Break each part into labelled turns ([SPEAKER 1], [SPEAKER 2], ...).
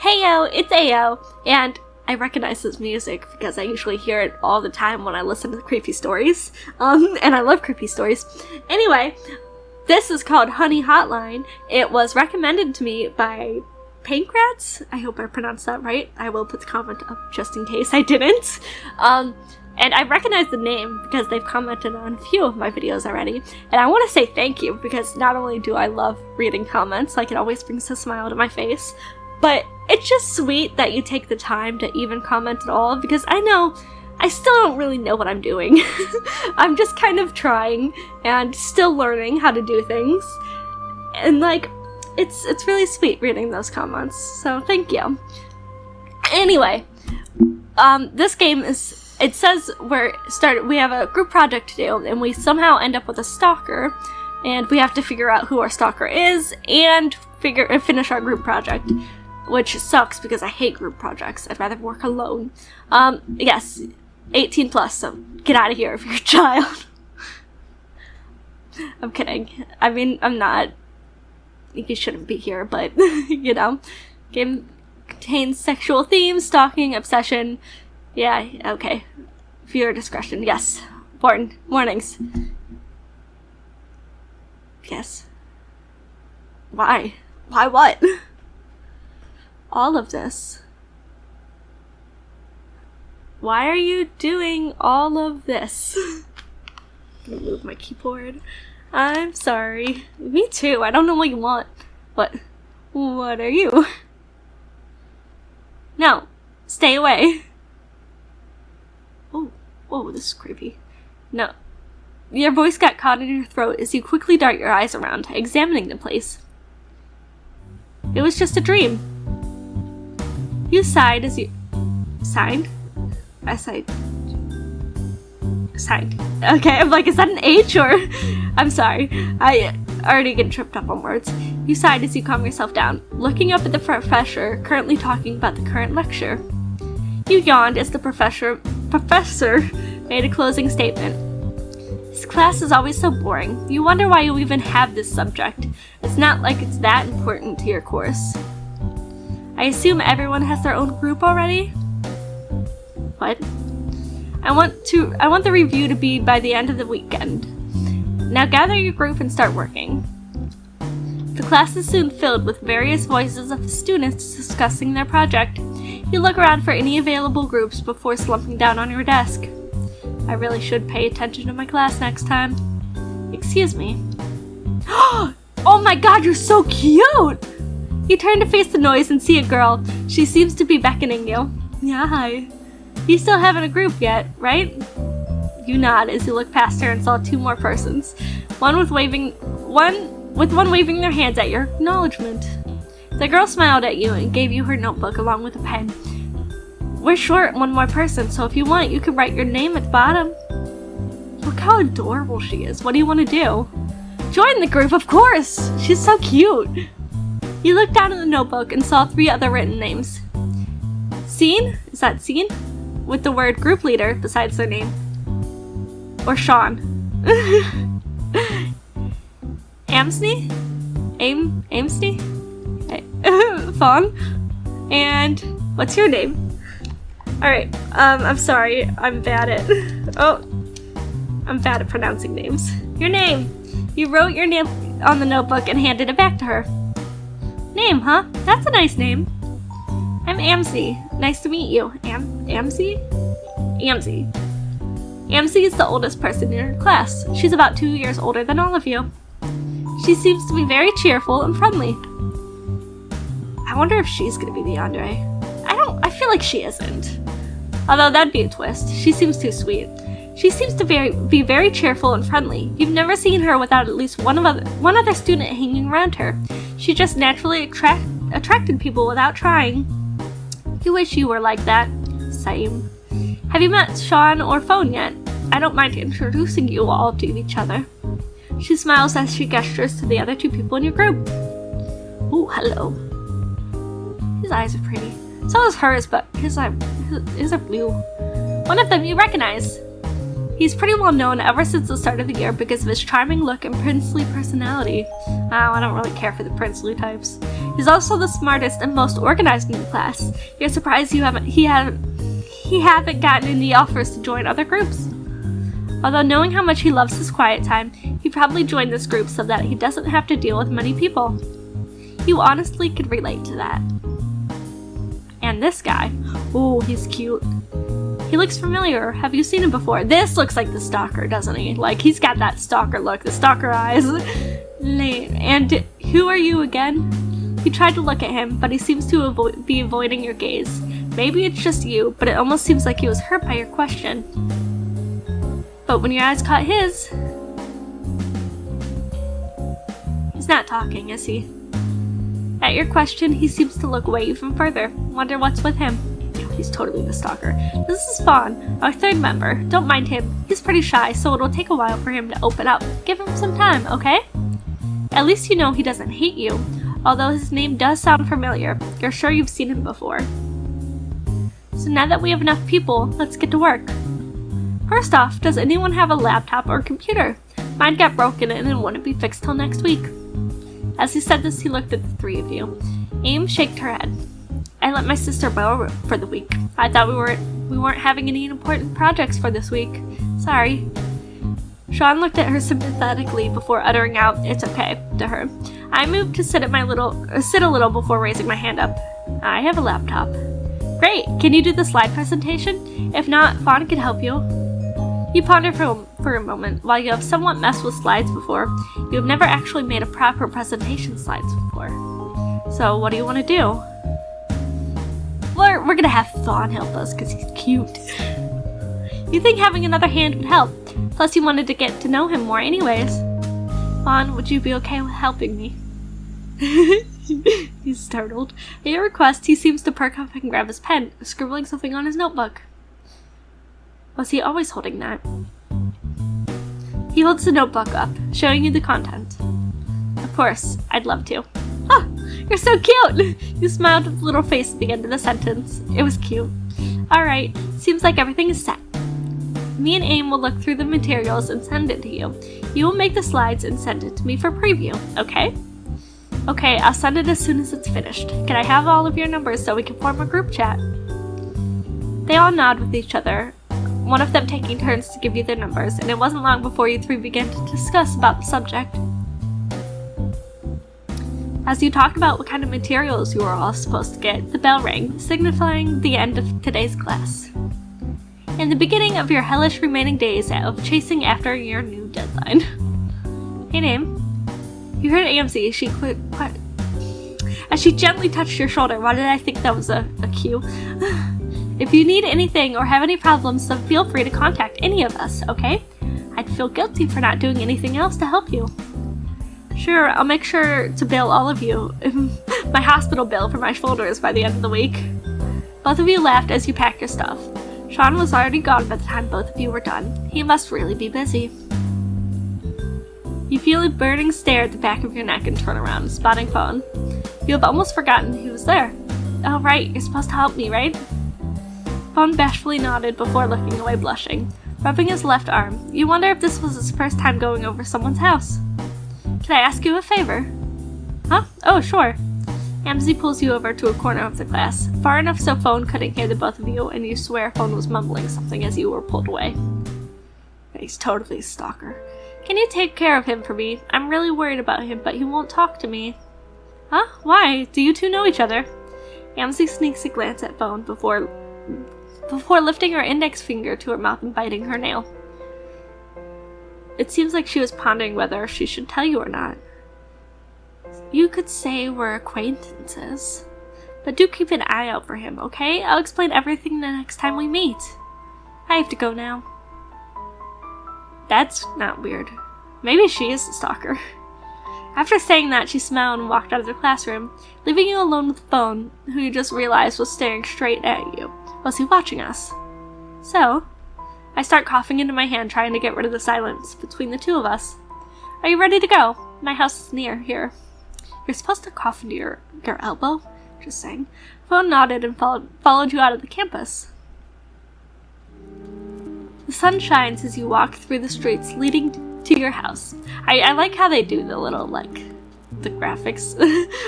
[SPEAKER 1] Heyo, it's Ayo, and I recognize this music because I usually hear it all the time when I listen to creepy stories, and I love creepy stories. Anyway, this is called Honey Hotline. It was recommended to me by Pankrats. I hope I pronounced that right. I will put the comment up just in case I didn't. And I recognize the name because they've commented on a few of my videos already. And I want to say thank you because not only do I love reading comments, like it always brings a smile to my face, but it's just sweet that you take the time to even comment at all, because I know I still don't really know what I'm doing. I'm just kind of trying and still learning how to do things. And like, it's really sweet reading those comments, so thank you. Anyway, this game is, it says we have a group project to do, and we somehow end up with a stalker, and we have to figure out who our stalker is and finish our group project. Which sucks because I hate group projects. I'd rather work alone. Yes, 18 plus, so get out of here if you're a child. I'm kidding. I mean, I'm not. You shouldn't be here, but, you know. Game contains sexual themes, stalking, obsession. Yeah, okay. Viewer discretion, yes. Warnings. Yes. Why? Why what? All of this. Why are you doing all of this? I'm gonna move my keyboard. I'm sorry. Me too. I don't know what you want. What are you? No. Stay away. Oh, whoa, this is creepy. No. Your voice got caught in your throat as you quickly dart your eyes around, examining the place. It was just a dream. You sighed as you... Signed? I sighed. Signed. Okay, I'm like, is that an H or... I'm sorry. I already get tripped up on words. You sighed as you calm yourself down, looking up at the professor currently talking about the current lecture. You yawned as the professor made a closing statement. This class is always so boring. You wonder why you even have this subject. It's not like it's that important to your course. I assume everyone has their own group already? What? I want the review to be by the end of the weekend. Now gather your group and start working. The class is soon filled with various voices of the students discussing their project. You look around for any available groups before slumping down on your desk. I really should pay attention to my class next time. Excuse me. Oh my god, you're so cute! You turn to face the noise and see a girl. She seems to be beckoning you. Yeah, hi. You still haven't a group yet, right? You nod as you look past her and saw two more persons. One with one waving their hands at your acknowledgement. The girl smiled at you and gave you her notebook along with a pen. We're short one more person, so if you want, you can write your name at the bottom. Look how adorable she is. What do you want to do? Join the group, of course! She's so cute! You looked down at the notebook and saw 3 other written names. Scene? Is that Scene? With the word group leader besides their name. Or Sean. Amsney? Amsney? Fawn? And what's your name? Alright, I'm sorry. I'm bad at pronouncing names. Your name! You wrote your name on the notebook and handed it back to her. Name, huh? That's a nice name. I'm Amsey. Nice to meet you. Amsey? Amsey. Amsey is the oldest person in her class. She's about 2 years older than all of you. She seems to be very cheerful and friendly. I wonder if she's gonna be the Andre. I feel like she isn't. Although that'd be a twist. She seems too sweet. She seems to be very cheerful and friendly. You've never seen her without at least one other student hanging around her. She just naturally attracted people without trying. You wish you were like that. Same. Have you met Sean or Phone yet? I don't mind introducing you all to each other. She smiles as she gestures to the other 2 people in your group. Ooh, hello. His eyes are pretty. So is hers, but his are blue. One of them you recognize. He's pretty well known ever since the start of the year because of his charming look and princely personality. Oh, I don't really care for the princely types. He's also the smartest and most organized in the class. You're surprised he haven't gotten any offers to join other groups. Although knowing how much he loves his quiet time, he probably joined this group so that he doesn't have to deal with many people. You honestly could relate to that. And this guy. Ooh, he's cute. He looks familiar. Have you seen him before? This looks like the Stalker, doesn't he? Like, he's got that Stalker look, the Stalker eyes. And who are you again? You tried to look at him, but he seems to be avoiding your gaze. Maybe it's just you, but it almost seems like he was hurt by your question. But when your eyes caught his... He's not talking, is he? At your question, he seems to look away even further. Wonder what's with him. He's totally the Stalker. This is Fawn, our third member. Don't mind him. He's pretty shy, so it'll take a while for him to open up. Give him some time, okay? At least you know he doesn't hate you. Although his name does sound familiar, you're sure you've seen him before. So now that we have enough people, let's get to work. First off, does anyone have a laptop or computer? Mine got broken in and wouldn't be fixed till next week. As he said this, he looked at the three of you. Aim shaked her head. I let my sister borrow it for the week. I thought we weren't having any important projects for this week. Sorry. Sean looked at her sympathetically before uttering out, "It's okay," to her. I moved to sit a little before raising my hand up. I have a laptop. Great. Can you do the slide presentation? If not, Fawn can help you. You ponder for a moment. While you have somewhat messed with slides before, you have never actually made a proper presentation slides before. So what do you want to do? We're gonna have Fawn help us because he's cute. You think having another hand would help? Plus you wanted to get to know him more anyways. Fawn, would you be okay with helping me? He's startled. At your request, he seems to perk up and grab his pen, scribbling something on his notebook. Was he always holding that? He holds the notebook up, showing you the content. Of course, I'd love to. Oh, you're so cute! You smiled with a little face at the end of the sentence. It was cute. Alright, seems like everything is set. Me and Aim will look through the materials and send it to you. You will make the slides and send it to me for preview, okay? Okay, I'll send it as soon as it's finished. Can I have all of your numbers so we can form a group chat? They all nod with each other, one of them taking turns to give you their numbers, and it wasn't long before you three began to discuss about the subject. As you talked about what kind of materials you were all supposed to get, the bell rang, signifying the end of today's class. And the beginning of your hellish remaining days of chasing after your new deadline. Hey, Name. You heard AMC as she gently touched your shoulder. Why did I think that was a cue? If you need anything or have any problems, then feel free to contact any of us, okay? I'd feel guilty for not doing anything else to help you. Sure, I'll make sure to bill all of you my hospital bill for my shoulders by the end of the week. Both of you laughed as you packed your stuff. Sean was already gone by the time both of you were done. He must really be busy. You feel a burning stare at the back of your neck and turn around, spotting Fawn. You have almost forgotten he was there. Oh right, you're supposed to help me, right? Fawn bashfully nodded before looking away, blushing, rubbing his left arm. You wonder if this was his first time going over someone's house. Can I ask you a favor? Huh? Oh, sure. Amzy pulls you over to a corner of the class, far enough so Fawn couldn't hear the both of you, and you swear Fawn was mumbling something as you were pulled away. He's totally a stalker. Can you take care of him for me? I'm really worried about him, but he won't talk to me. Huh? Why? Do you two know each other? Amzy sneaks a glance at Fawn before lifting her index finger to her mouth and biting her nail. It seems like she was pondering whether she should tell you or not. You could say we're acquaintances, but do keep an eye out for him, okay? I'll explain everything the next time we meet. I have to go now. That's not weird. Maybe she is the stalker. After saying that, she smiled and walked out of the classroom, leaving you alone with the phone, who you just realized was staring straight at you. Was he watching us? So, I start coughing into my hand, trying to get rid of the silence between the two of us. Are you ready to go? My house is near here. You're supposed to cough into your elbow? Just saying. Phone nodded and followed you out of the campus. The sun shines as you walk through the streets leading to your house. I like how they do the little, the graphics.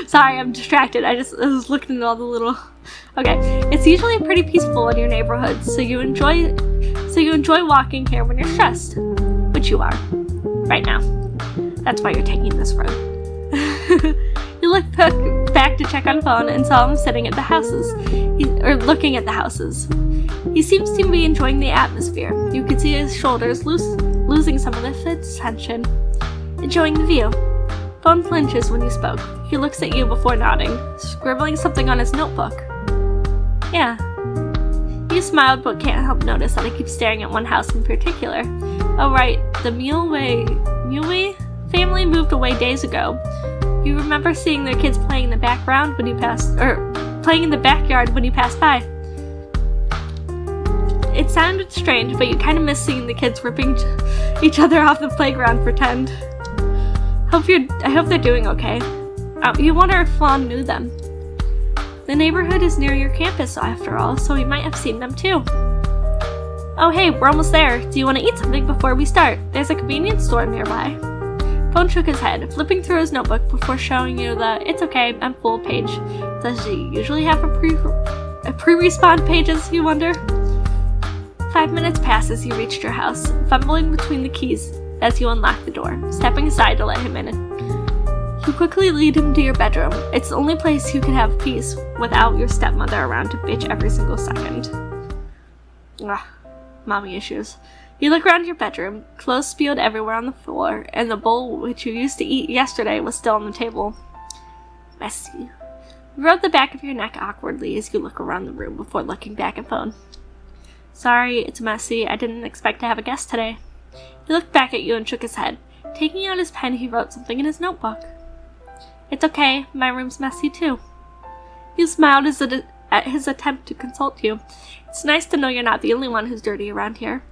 [SPEAKER 1] Sorry, I'm distracted. I was looking at all the little... Okay, it's usually pretty peaceful in your neighborhood, so you enjoy walking here when you're stressed, which you are right now. That's why you're taking this road. You look back to check on phone and saw him sitting at the houses, looking at the houses. He seems to be enjoying the atmosphere. You could see his shoulders losing some of its tension, enjoying the view. Phone flinches when you spoke. He looks at you before nodding, scribbling something on his notebook. Yeah. You smiled but can't help notice that I keep staring at one house in particular. Oh right, the Mulway family moved away days ago. You remember seeing their kids playing in the backyard when you passed by. It sounded strange, but you kind of miss seeing the kids ripping each other off the playground pretend. I hope they're doing okay. You wonder if Fawn knew them. The neighborhood is near your campus, after all, so we might have seen them too. Oh hey, we're almost there. Do you want to eat something before we start? There's a convenience store nearby. Phone shook his head, flipping through his notebook before showing you the "It's okay, I'm full" page. Does he usually have a pre-respond pages, you wonder? 5 minutes pass as you reached your house, fumbling between the keys as you unlock the door, stepping aside to let him in. You quickly lead him to your bedroom. It's the only place you can have peace without your stepmother around to bitch every single second. Ugh, mommy issues. You look around your bedroom, clothes spilled everywhere on the floor, and the bowl which you used to eat yesterday was still on the table. Messy. You rub the back of your neck awkwardly as you look around the room before looking back at phone. Sorry, it's messy. I didn't expect to have a guest today. He looked back at you and shook his head. Taking out his pen, he wrote something in his notebook. It's okay. My room's messy too. You smiled at his attempt to consult you. It's nice to know you're not the only one who's dirty around here.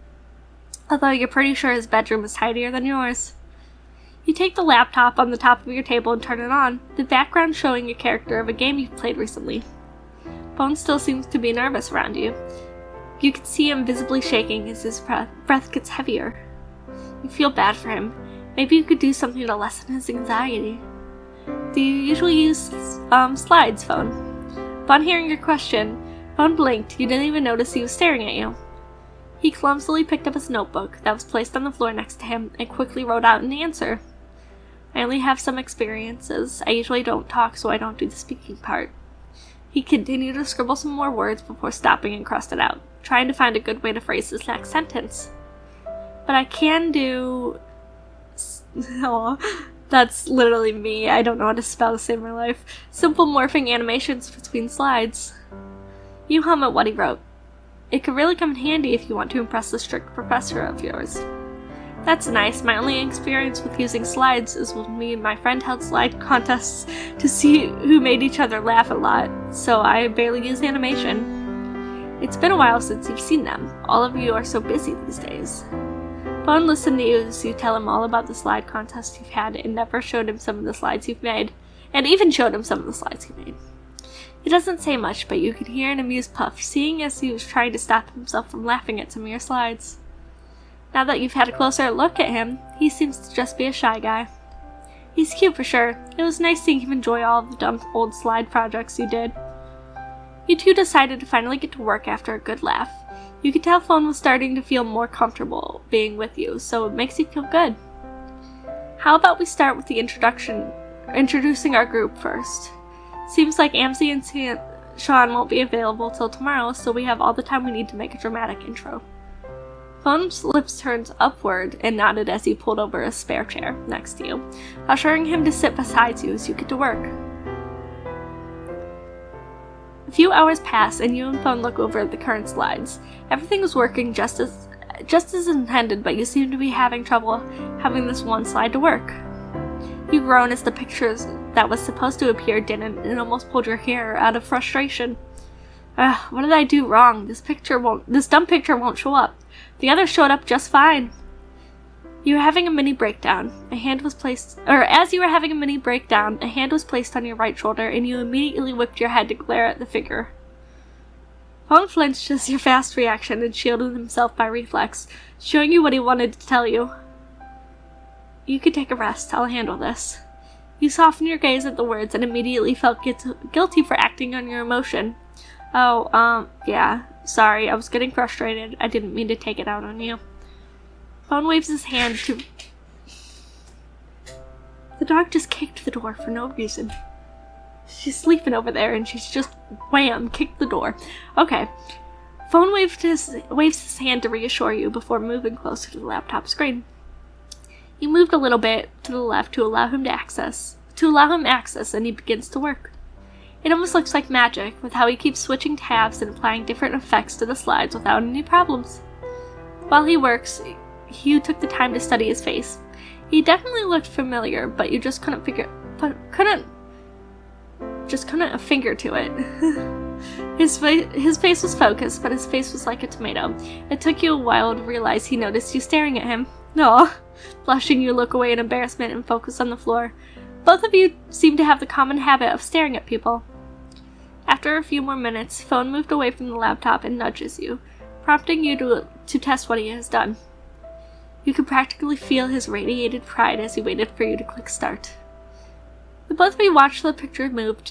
[SPEAKER 1] Although you're pretty sure his bedroom is tidier than yours. You take the laptop on the top of your table and turn it on, the background showing a character of a game you've played recently. Bone still seems to be nervous around you. You can see him visibly shaking as his breath gets heavier. You feel bad for him. Maybe you could do something to lessen his anxiety. Do you usually use slides, Phone? Upon hearing your question, Phone blinked. You didn't even notice he was staring at you. He clumsily picked up his notebook that was placed on the floor next to him and quickly wrote out an answer. I only have some experiences. I usually don't talk, so I don't do the speaking part. He continued to scribble some more words before stopping and crossed it out, trying to find a good way to phrase his next sentence. But I can do... Oh, that's literally me. I don't know how to spell this in real life. Simple morphing animations between slides. You hum at what he wrote. It could really come in handy if you want to impress the strict professor of yours. That's nice. My only experience with using slides is when me and my friend held slide contests to see who made each other laugh a lot, so I barely use animation. It's been a while since you've seen them. All of you are so busy these days. Bone listened to you as you tell him all about the slide contest you've had and never showed him some of the slides you've made, and even showed him some of the slides you made. He doesn't say much, but you could hear an amused puff, seeing as he was trying to stop himself from laughing at some of your slides. Now that you've had a closer look at him, he seems to just be a shy guy. He's cute for sure. It was nice seeing him enjoy all of the dumb old slide projects you did. You two decided to finally get to work after a good laugh. You could tell Phone was starting to feel more comfortable being with you, so it makes you feel good. How about we start with the introducing our group first? Seems like Amzie and Sean won't be available till tomorrow, so we have all the time we need to make a dramatic intro. Phone's lips turned upward and nodded as he pulled over a spare chair next to you, ushering him to sit beside you as you get to work. A few hours pass and you and Phone look over at the current slides. Everything is working just as intended, but you seem to be having trouble having this one slide to work. You groan as the pictures that was supposed to appear didn't and almost pulled your hair out of frustration. What did I do wrong? This dumb picture won't show up. The others showed up just fine. You were having a mini breakdown. As you were having a mini breakdown, a hand was placed on your right shoulder and you immediately whipped your head to glare at the figure. Phone flinched as your fast reaction and shielded himself by reflex, showing you what he wanted to tell you. You could take a rest. I'll handle this. You soften your gaze at the words and immediately felt guilty for acting on your emotion. Oh, yeah. Sorry, I was getting frustrated. I didn't mean to take it out on you. Phone waves his hand to... The dog just kicked the door for no reason. She's sleeping over there and she's just, wham, kicked the door. Okay. Phone waves his hand to reassure you before moving closer to the laptop screen. You moved a little bit to the left to allow him access, and he begins to work. It almost looks like magic, with how he keeps switching tabs and applying different effects to the slides without any problems. While he works, you took the time to study his face. He definitely looked familiar, but you just couldn't put a finger to it. His face was focused, but his face was like a tomato. It took you a while to realize he noticed you staring at him. Aw. Blushing, you look away in embarrassment and focus on the floor. Both of you seem to have the common habit of staring at people. After a few more minutes, Phone moved away from the laptop and nudges you, prompting you to test what he has done. You could practically feel his radiated pride as he waited for you to click start. The both of you watched the picture move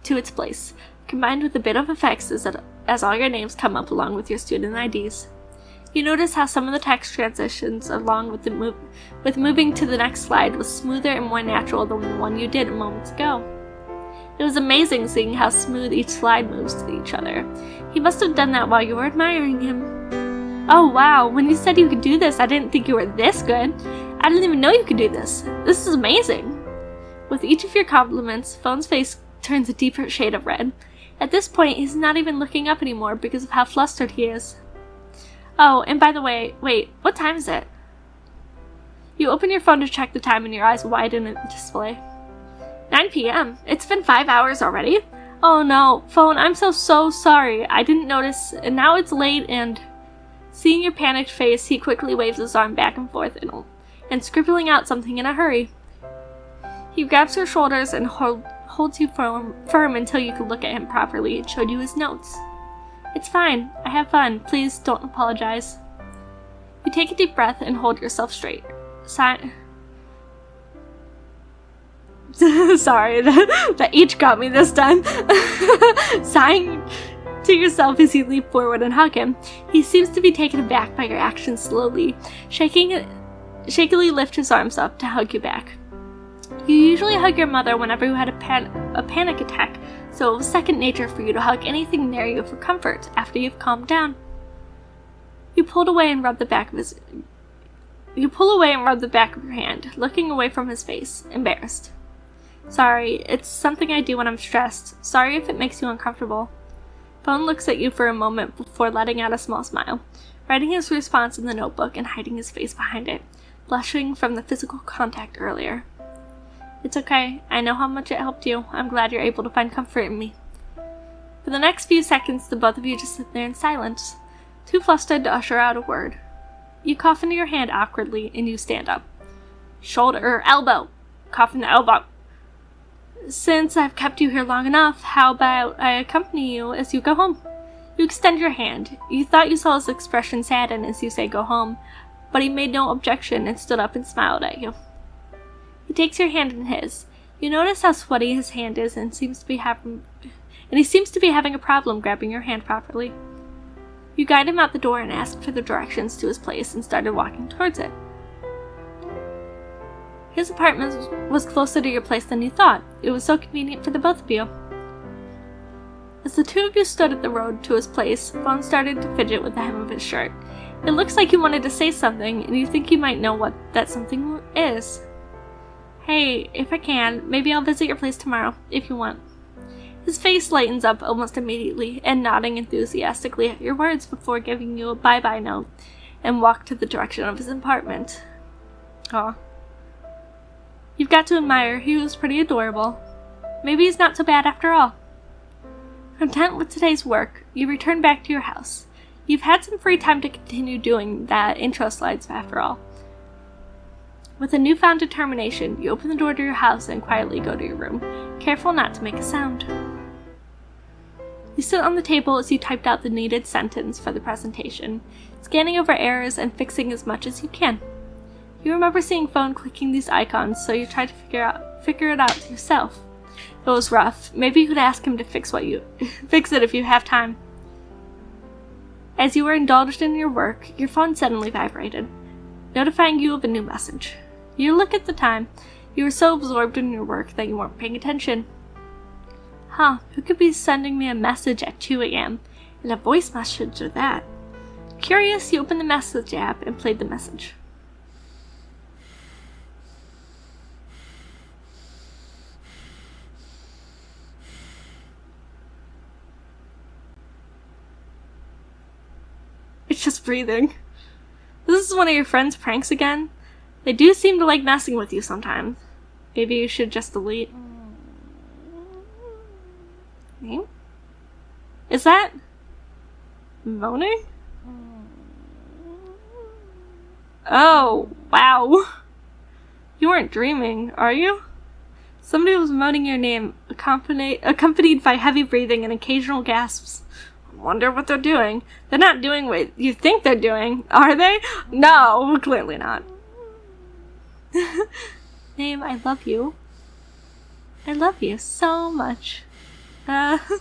[SPEAKER 1] to its place, combined with a bit of effects as all your names come up along with your student IDs. You notice how some of the text transitions along with moving to the next slide was smoother and more natural than the one you did moments ago. It was amazing seeing how smooth each slide moves to each other. He must have done that while you were admiring him. Oh wow, when you said you could do this, I didn't think you were this good. I didn't even know you could do this. This is amazing. With each of your compliments, Phone's face turns a deeper shade of red. At this point, he's not even looking up anymore because of how flustered he is. Oh, and by the way, wait, what time is it? You open your phone to check the time and your eyes widen at the display. 9 p.m. It's been 5 hours already? Oh no, Phone, I'm so sorry. I didn't notice, and now it's late and... Seeing your panicked face, he quickly waves his arm back and forth and scribbling out something in a hurry. He grabs your shoulders and holds you firm until you can look at him properly and showed you his notes. It's fine. I have fun. Please don't apologize. You take a deep breath and hold yourself straight. Sorry, that each got me this time. Sighing to yourself as you leap forward and hug him. He seems to be taken aback by your actions slowly, shakily lift his arms up to hug you back. You usually hug your mother whenever you had a panic attack, so it was second nature for you to hug anything near you for comfort after you've calmed down. You pull away and rub the back of your hand, looking away from his face, embarrassed. Sorry, it's something I do when I'm stressed. Sorry if it makes you uncomfortable. Phone looks at you for a moment before letting out a small smile, writing his response in the notebook and hiding his face behind it, blushing from the physical contact earlier. It's okay. I know how much it helped you. I'm glad you're able to find comfort in me. For the next few seconds, the both of you just sit there in silence, too flustered to usher out a word. You cough into your hand awkwardly, and you stand up. Shoulder, elbow. Cough into elbow. Since I've kept you here long enough, how about I accompany you as you go home? You extend your hand. You thought you saw his expression sadden as you say go home, but he made no objection and stood up and smiled at you. He takes your hand in his. You notice how sweaty his hand is and he seems to be having a problem grabbing your hand properly. You guide him out the door and ask for the directions to his place and started walking towards it. His apartment was closer to your place than you thought. It was so convenient for the both of you. As the two of you stood at the road to his place, Phone started to fidget with the hem of his shirt. It looks like he wanted to say something, and you think you might know what that something is. Hey, if I can, maybe I'll visit your place tomorrow, if you want. His face lightens up almost immediately, and nodding enthusiastically at your words before giving you a bye-bye note, and walk to the direction of his apartment. Aw. You've got to admire, he was pretty adorable. Maybe he's not so bad after all. Content with today's work, you return back to your house. You've had some free time to continue doing that intro slides after all. With a newfound determination, you open the door to your house and quietly go to your room, careful not to make a sound. You sit on the table as you typed out the needed sentence for the presentation, scanning over errors and fixing as much as you can. You remember seeing Phone clicking these icons, so you try to figure it out yourself. It was rough. Maybe you could ask him to fix it if you have time. As you were indulged in your work, your phone suddenly vibrated, notifying you of a new message. You look at the time. You were so absorbed in your work that you weren't paying attention. Huh, who could be sending me a message at 2 a.m. and a voice message at that? Curious, you opened the message app and played the message. It's just breathing. This is one of your friend's pranks again? They do seem to like messing with you sometimes. Maybe you should just delete. Name? Is that moaning? Oh, wow. You weren't dreaming, are you? Somebody was moaning your name, accompanied by heavy breathing and occasional gasps. I wonder what they're doing. They're not doing what you think they're doing, are they? No, clearly not. Name, I love you. I love you so much. Oh,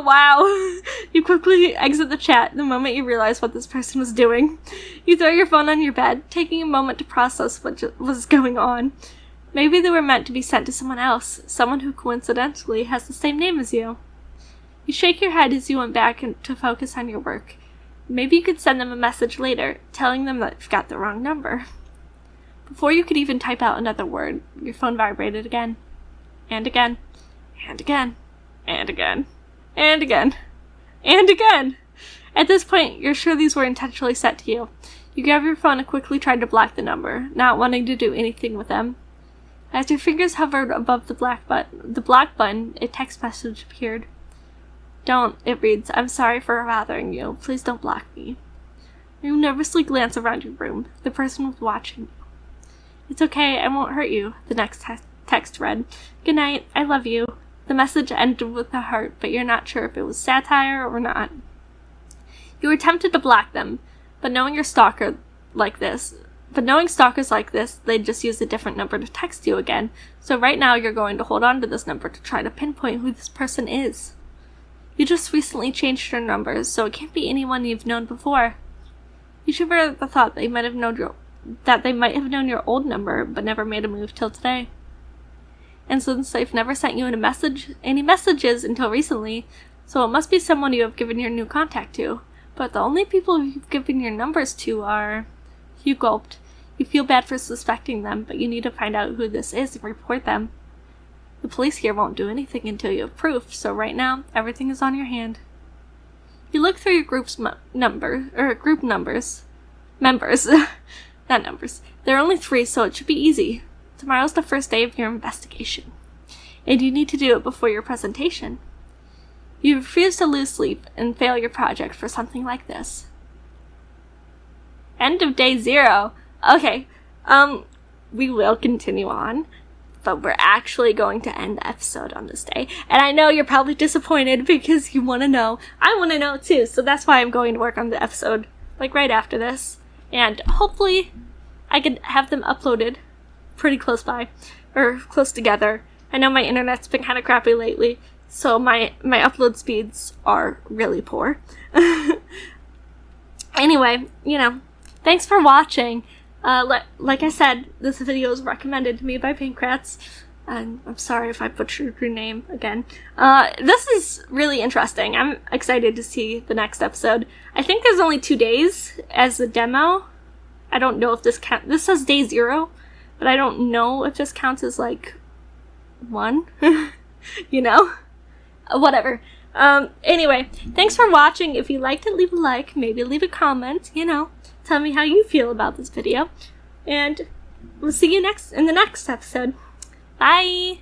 [SPEAKER 1] wow. You quickly exit the chat the moment you realize what this person was doing. You throw your phone on your bed, taking a moment to process what was going on. Maybe they were meant to be sent to someone else, someone who coincidentally has the same name as you. You shake your head as you went back to focus on your work. Maybe you could send them a message later, telling them that you've got the wrong number. Before you could even type out another word, your phone vibrated again. And again. And again. And again. And again. And again. At this point, you're sure these were intentionally set to you. You grab your phone and quickly tried to block the number, not wanting to do anything with them. As your fingers hovered above the block button, a text message appeared. Don't, it reads, I'm sorry for bothering you. Please don't block me. You nervously glance around your room. The person was watching you. It's okay, I won't hurt you, the next text read. Good night, I love you. The message ended with a heart, but you're not sure if it was satire or not. You were tempted to block them, but knowing stalkers like this, they'd just use a different number to text you again. So right now you're going to hold on to this number to try to pinpoint who this person is. You just recently changed your numbers, so it can't be anyone you've known before. You shiver at the thought they might have known your old number, but never made a move till today. And since they've never sent you any messages until recently, so it must be someone you have given your new contact to. But the only people you've given your numbers to are... You gulped. You feel bad for suspecting them, but you need to find out who this is and report them. The police here won't do anything until you have proof, so right now, everything is on your hand. You look through your group members. Not numbers. There are only 3, so it should be easy. Tomorrow's the first day of your investigation, and you need to do it before your presentation. You refuse to lose sleep and fail your project for something like this. End of day 0. Okay, we will continue on, but we're actually going to end the episode on this day. And I know you're probably disappointed because you want to know. I want to know too, so that's why I'm going to work on the episode, like right after this. And hopefully I can have them uploaded pretty close by, or close together. I know my internet's been kind of crappy lately, so my upload speeds are really poor. Anyway, thanks for watching. Like I said, this video was recommended to me by Pinkrats, and I'm sorry if I butchered your name again. This is really interesting. I'm excited to see the next episode. I think there's only 2 days as a demo. I don't know if this counts. This says day 0, but I don't know if this counts as, 1. Whatever. Anyway, thanks for watching. If you liked it, leave a like. Maybe leave a comment, Tell me how you feel about this video. And we'll see you in the next episode. Bye!